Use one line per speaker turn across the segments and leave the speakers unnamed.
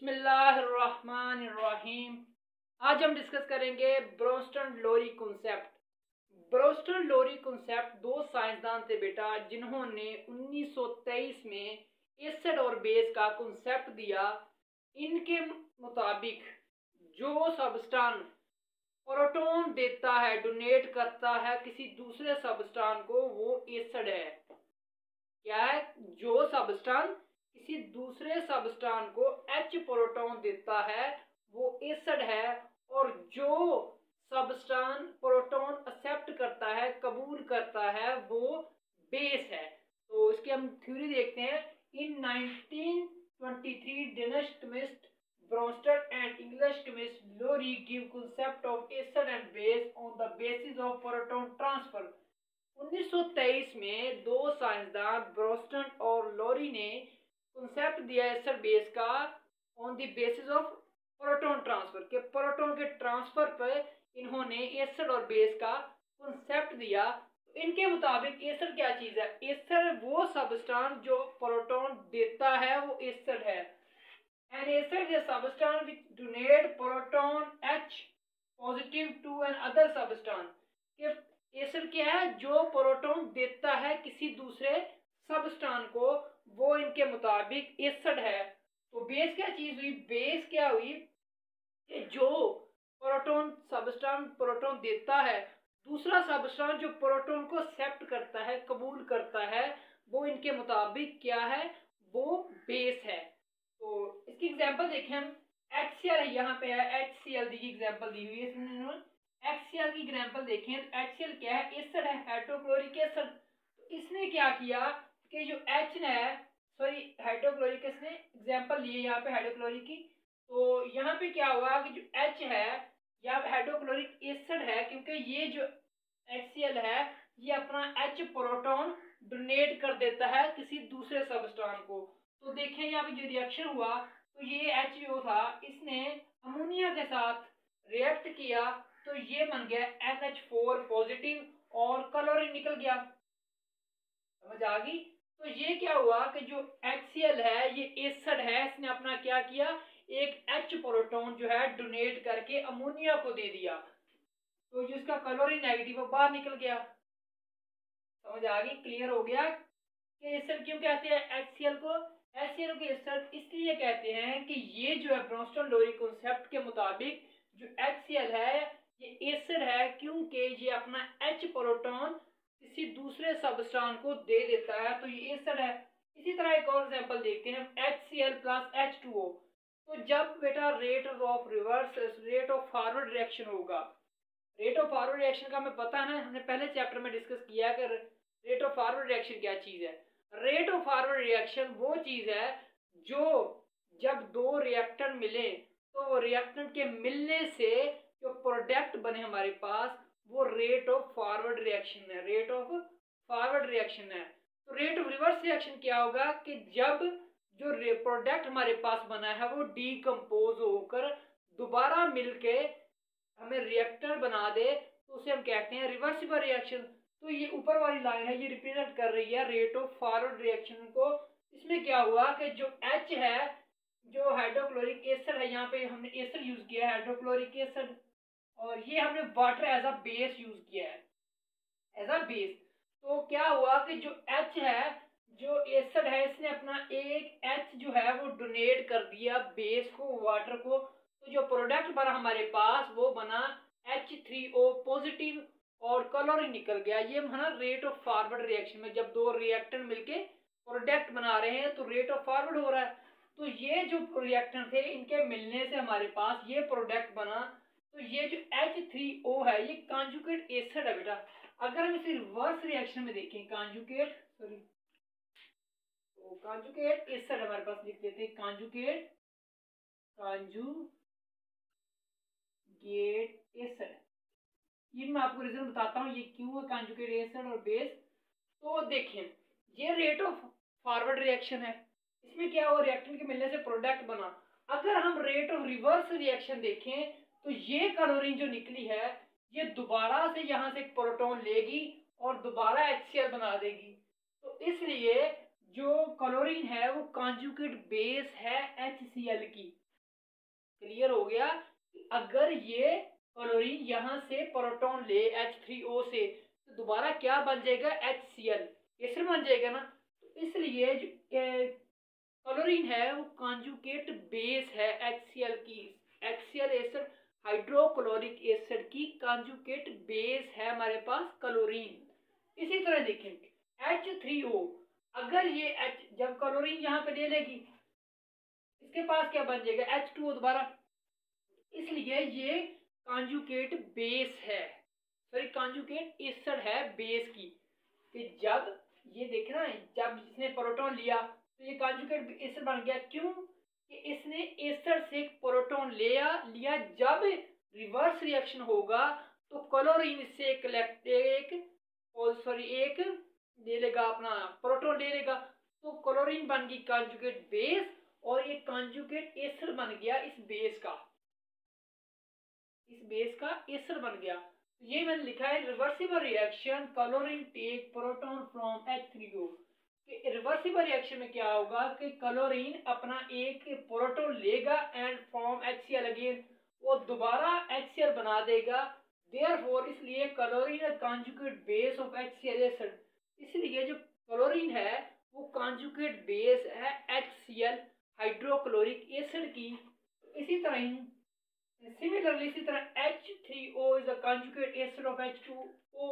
बिस्मिल्लाहिर्रहमानिर्रहीम। आज हम डिस्कस करेंगे ब्रोंस्टन लोरी कॉन्सेप्ट। ब्रोंस्टन लोरी कॉन्सेप्ट दो साइंसदान थे बेटा, जिन्होंने 1923 में एसिड और बेस का कॉन्सेप्ट दिया। इनके मुताबिक जो सबस्टांस प्रोटॉन देता है, डोनेट करता है किसी दूसरे सबस्टांस को, वो एसिड है। क्या है? जो सबस्टांस किसी दूसरे सबस्टांस को H प्रोटॉन देता है वो एसिड है, और जो सबस्टांस प्रोटॉन एक्सेप्ट करता है, कबूल करता है, वो बेस है। तो इसकी हम थ्योरी देखते हैं। In 1923 Danish chemist Bronsted and English chemist Lowry give concept of acid and base on the basis of proton transfer. 1923 में दो साइंसदान ब्रोंस्टन और लोरी ने कॉन्सेप्ट दिया एसिड बेस का on the basis of proton transfer, के प्रोटॉन के ट्रांसफर पर इन्होंने एसिड और बेस का कॉन्सेप्ट दिया। तो इनके मुताबिक एसिड क्या चीज है? एसिड वो सबस्टांस जो प्रोटॉन देता है, वो एसिड है। An acid is a substance which donate proton H positive to another substance. Acid क्या है? जो प्रोटॉन देता है किसी दूसरे सबस्टांस को, वो इनके मुताबिक एसिड है। तो बेस क्या चीज हुई? बेस क्या हुई कि जो प्रोटॉन सबस्टांस प्रोटॉन देता है, दूसरा सबस्टांस जो प्रोटॉन को एक्सेप्ट करता है, कबूल करता है, वो इनके मुताबिक क्या है? वो बेस है। तो इसकी एग्जांपल देखें हम। HCl यहाँ पे है, HCl की एग्जांपल दी हुई है। HCl की एग्जांपल देखें तो HCl क्या है? एसिड है, हाइड्रोक्लोरिक एसिड। तो इसने क्या किया कि जो H है, सॉरी हाइड्रोक्लोरिक, इसने एग्जांपल लिए यहाँ पे हाइड्रोक्लोरिक की। तो यहाँ पे क्या हुआ कि जो H है या हाइड्रोक्लोरिक एसिड है, क्योंकि ये जो HCl है ये अपना H प्रोटॉन डोनेट कर देता है किसी दूसरे सबस्टांस को। तो देखें यहाँ पे जो रिएक्शन हुआ, तो ये H जो था इसने अमोनिया के साथ रिएक्ट किया, तो ये बन गया NH4 पॉजिटिव और क्लोरीन निकल गया। समझ आ गई? तो ये क्या हुआ कि जो HCl है ये एसिड है, इसने अपना क्या किया? एक H प्रोटॉन जो है डोनेट करके अमोनिया को दे दिया, तो जो इसका क्लोरीन नेगेटिव वो बाहर निकल गया। समझ आ गई? क्लियर हो गया कि एसिड क्यों कहते हैं HCl को? HCl को एसिड इसलिए कहते हैं कि ये जो है ब्रोंस्टन लोरी कॉन्सेप्ट के मुताबिक जो HCl है ये एसिड है, क्योंकि ये अपना H प्रोटॉन किसी दूसरे सबस्टांस को दे देता है, तो ये एसिड है। इसी तरह एक और एग्जांपल देखते हैं हम। HCl plus H2O। तो जब बेटा rate of reverse, rate of forward reaction होगा, रेट ऑफ फॉरवर्ड रिएक्शन का हमें पता है ना, हमने पहले चैप्टर में डिस्कस किया कि रेट ऑफ फॉरवर्ड रिएक्शन क्या चीज है। रेट ऑफ फॉरवर्ड रिएक्शन वो चीज है जो जब दो रिएक्टर मिले, तो वो रिएक्टेंट के मिलने से जो प्रोडक्ट बने हमारे पास, वो रेट ऑफ फॉरवर्ड रिएक्शन है, रेट ऑफ फॉरवर्ड रिएक्शन है। तो रेट ऑफ रिवर्स रिएक्शन क्या होगा कि जब जो प्रोडक्ट हमारे पास बना है वो डीकम्पोज होकर दोबारा मिलके हमें रिएक्टर बना दे, तो उसे हम कहते हैं रिवर्सिबल रिएक्शन। तो ये ऊपर वाली लाइन है, ये रिप्रेजेंट कर रही है रेट ऑफ फॉरवर्ड रिएक्शन को। इसमें क्या हुआ कि जो H है, जो हाइड्रोक्लोरिक एसिड है, यहाँ पे हमने एसिड यूज किया है हाइड्रोक्लोरिक एसिड, और ये हमने water as a base use किया है, एज अ बेस। तो क्या हुआ कि जो H है, जो एसिड है, इसने अपना एक H जो है वो डोनेट कर दिया बेस को, वाटर को। तो जो प्रोडक्ट बना हमारे पास वो बना H3O पॉजिटिव और क्लोरीन निकल गया। ये है रेट ऑफ फॉरवर्ड रिएक्शन में, जब दो रिएक्टेंट मिलके प्रोडक्ट बना रहे हैं तो रेट ऑफ फॉरवर्ड हो रहा है। तो ये जो रिएक्टेंट थे, इनके मिलने से हमारे पास ये प्रोडक्ट बना। तो ये जो H3O है ये कॉन्जुगेट एसिड है बेटा। अगर हम इसे रिवर्स रिएक्शन में देखें, कॉन्जुगेट, सॉरी, तो कॉन्जुगेट एसिड हमारे पास लिख देते हैं, कॉन्जुगेट एसिड। ये मैं आपको रीजन बताता हूँ ये क्यों है कॉन्जुगेट एसिड और बेस। तो देखें, ये रेट ऑफ फॉरवर्ड रिएक्शन है, इसमें क्या हुआ? रिएक्टेंट के मिलने से प्रोडक्ट बना। अगर हम रेट ऑफ रिवर्स रिएक्शन देखें, तो ये क्लोरीन जो निकली है ये दोबारा से यहाँ से एक प्रोटॉन लेगी और दोबारा HCl बना देगी। तो इसलिए जो क्लोरीन है वो कॉन्जुगेट बेस है HCl की। क्लियर हो गया। अगर ये क्लोरीन यहाँ से प्रोटॉन ले H3O से, तो दोबारा क्या बन जाएगा, HCl एस्टर बन जाएगा ना। तो इसलिए जो क्लोरीन है वो कॉन्जुगेट बेस है HCl की। HCl एसिड हाइड्रोक्लोरिक एसिड की कॉन्जुगेट बेस है हमारे पास क्लोरीन। इसी तरह देखें H3O, अगर ये H जब क्लोरीन यहाँ पे ले लेगी, इसके पास क्या बन जाएगा, H2O दोबारा। इसलिए ये कॉन्जुगेट बेस है, सॉरी कॉन्जुगेट एसिड है बेस की। कि जब ये देखना, जब इसने प्रोटॉन लिया तो ये कॉन्जुगेट एसिड बन गया। क्यों कि इसने एसिड से प्रोटॉन लिया। जब रिवर्स रिएक्शन होगा तो क्लोरीन इससे एक ले लेगा, अपना प्रोटॉन ले लेगा, तो क्लोरीन बन गई कॉन्जुगेट बेस, और ये कॉन्जुगेट एसिड बन गया इस बेस का एसिड बन गया। ये मैंने लिखा है reversible reaction chlorine take proton from H3O। Reversible reaction में क्या होगा कि क्लोरीन अपना एक प्रोटॉन लेगा एंड फॉर्म HCl अगेन, वो दोबारा HCl बना देगा। देयरफॉर इसलिए chlorine conjugate base of HCl acid. इसलिए जो क्लोरीन है वो कॉन्जुगेट बेस है HCl हाइड्रोक्लोरिक एसिड की। इसी तरह ही सिमिलरली इसी तरह H3O is a conjugate acid of H2O।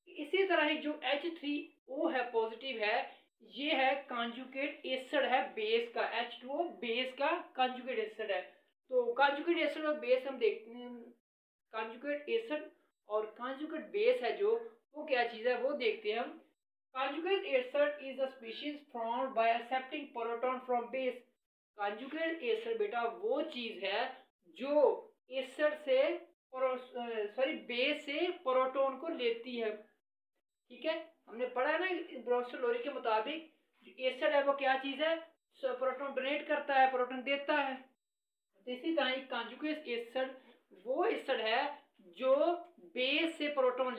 इसी तरह ही जो H3O है पॉजिटिव है, ये है कंजुगेट एसिड है बेस का, H2O बेस का कंजुगेट एसिड है। तो कंजुगेट एसिड और बेस हम देखते हैं, कंजुगेट एसिड और कंजुगेट बेस है जो, वो क्या चीज़ है वो देखते हैं हम। Conjugate acid is a species formed by accepting proton from base. Conjugate acid बेटा वो चीज़ है जो एसिड से बेस से प्रोटॉन को लेती है। ठीक है, हमने पढ़ा है ना ब्रोंस्टन लोरी के मुताबिक, जो एसिड है वो क्या चीज़ है, प्रोटॉन डोनेट करता है, प्रोटॉन देता है। तो इसी तरह कॉन्जुगेट एसिड वो एसिड है जो बेस से प्रोटॉन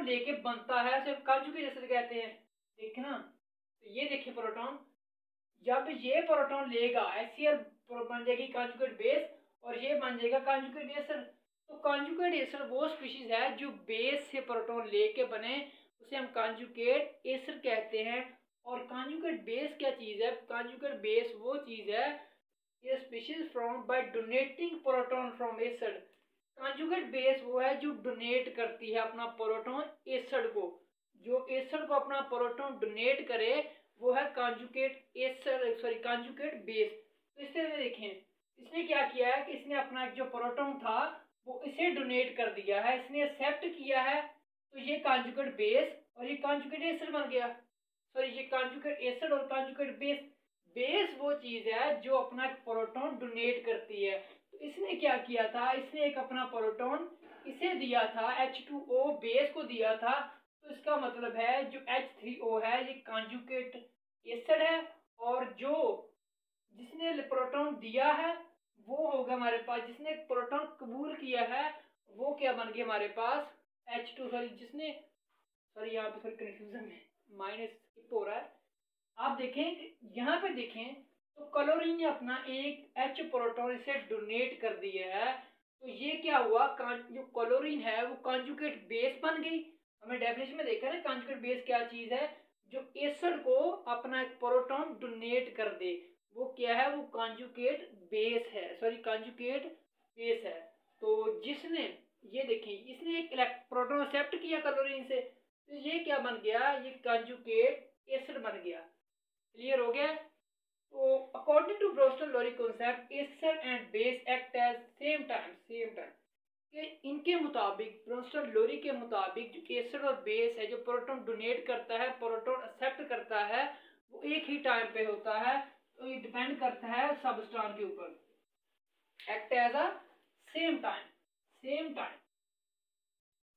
लेके बनता है, उसे कॉन्जुगेट एसिड कहते हैं। देखना, तो ये देखिए प्रोटॉन, जब ये प्रोटॉन लेगा HCl बन जाएगी कॉन्जुगेट बेस, और ये बन जाएगा कॉन्जुगेट एसिड। तो कॉन्जुगेट एसिड वो स्पीशीज है जो बेस से प्रोटॉन लेके बने, उसे हम कॉन्जुगेट एसिड कहते हैं। और कॉन्जुगेट बेस क्या चीज़ है, कॉन्जुगेट बेस वो चीज़ है, ये species from by donating proton from acid. Conjugate base वो है जो डोनेट करती है अपना प्रोटॉन एसिड को, जो एसिड को अपना प्रोटॉन डोनेट करे वो है conjugate acid, sorry conjugate base. तो इस तरह देखें, इसने क्या किया है कि इसने अपना जो प्रोटॉन था वो इसे डोनेट कर दिया है, इसने एक्सेप्ट किया है, तो ये कॉन्जुगेट बेस और ये कॉन्जुगेट एसिड बन गया। सॉरी ये कॉन्जुगेट एसिड और कॉन्जुगेट बेस। बेस वो चीज़ है जो अपना एक प्रोटॉन डोनेट करती है। तो इसने क्या किया था, इसने एक अपना प्रोटॉन इसे दिया था, H2O बेस को दिया था। तो इसका मतलब है जो H3O है ये कॉन्जुगेट एसिड है, और जो जिसने प्रोटॉन दिया है वो होगा हमारे पास, जिसने प्रोटॉन कबूल किया है वो क्या बन गया हमारे पास, H2, सॉरी जिसने, सॉरी यहाँ पे थोड़ी कन्फ्यूजन है, माइनस स्किप हो रहा है। आप देखें यहाँ पे देखें तो क्लोरीन ने अपना एक H प्रोटॉन इसे डोनेट कर दिया है। तो ये क्या हुआ, जो क्लोरीन है वो कॉन्जुगेट बेस बन गई। हमें डेफिनेशन में देखा ना कॉन्जुगेट बेस क्या चीज़ है, जो एसिड को अपना एक प्रोटॉन डोनेट कर दे, वो क्या है, वो कॉन्जुगेट बेस है, सॉरी कॉन्जुगेट बेस है। तो जिसने, ये देखिए इसने एक प्रोटॉन एक्सेप्ट किया क्लोरीन से, तो ये क्या बन गया, ये कॉन्जुगेट एसिड बन गया। क्लियर हो गया। तो according to Bronsted Lowry concept acid and base act as same time कि इनके मुताबिक, ब्रोंस्टन लोरी के मुताबिक जो एसिड और बेस है, जो प्रोटॉन डोनेट करता है, प्रोटॉन एक्सेप्ट करता है, वो एक ही टाइम पे होता है। तो ये डिपेंड करता है सबस्टांस के ऊपर, act as a same time.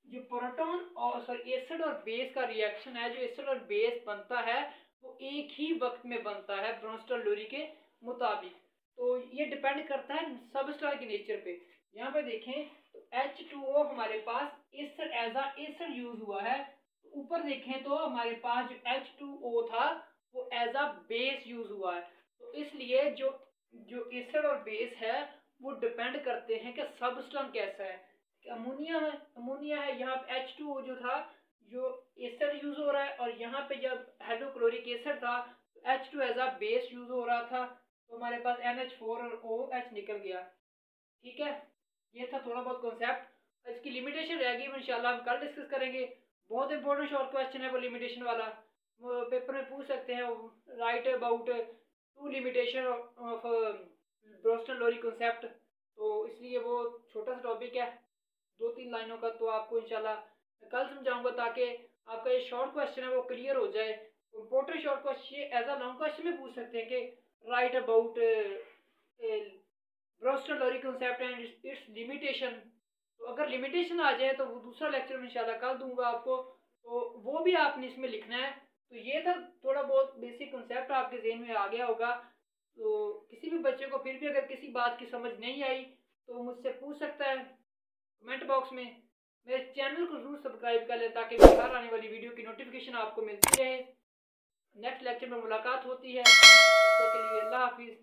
जो प्रोटॉन और सॉरी एसिड और बेस का रिएक्शन है, जो एसिड और बेस बनता है वो एक ही वक्त में बनता है ब्रोंस्टन लोरी के मुताबिक। तो ये डिपेंड करता है सबस्टार के नेचर पे। यहाँ पे देखें तो H2O हमारे पास acid as a acid use हुआ है। ऊपर देखें तो हमारे पास जो H2O था वो एज अ बेस यूज हुआ है। तो इसलिए जो जो एसिड और बेस है वो डिपेंड करते हैं कि सबस्टेंस कैसा है। अमोनिया है, यहाँ पे H2O जो था, जो एसिड यूज हो रहा है, और यहाँ पे जब हाइड्रोक्लोरिक एसिड था तो H2 as a base use हो रहा था, तो हमारे पास NH4 और OH निकल गया। ठीक है, ये था थोड़ा बहुत कॉन्सेप्ट। इसकी लिमिटेशन रहेगी वो इंशाल्लाह हम कल डिस्कस करेंगे। बहुत इंपॉर्टेंट शॉर्ट क्वेश्चन है वो लिमिटेशन वाला, वो पेपर में पूछ सकते हैं। Write about two limitation of Bronsted Lowry concept, तो इसलिए वो छोटा सा टॉपिक है, 2-3 लाइनों का, तो आपको इंशाल्लाह कल समझाऊंगा ताकि आपका ये शॉर्ट क्वेश्चन है वो क्लियर हो जाए। Important short question as a long question में पूछ सकते हैं कि write about Bronsted Lowry concept and its limitation. तो अगर लिमिटेशन आ जाए तो वो दूसरा लेक्चर में इंशाल्लाह कल दूंगा आपको, तो वो भी आपने इसमें लिखना है। तो ये था थोड़ा बहुत बेसिक कॉन्सेप्ट, आपके जहन में आ गया होगा। तो किसी भी बच्चे को फिर भी अगर किसी बात की समझ नहीं आई तो मुझसे पूछ सकता है कमेंट बॉक्स में। मेरे चैनल को जरूर सब्सक्राइब कर लें ताकि बाहर आने वाली वीडियो की नोटिफिकेशन आपको मिलती रहे। नेक्स्ट लेक्चर में मुलाकात होती है, तब तक के लिए अल्लाह हाफिज़।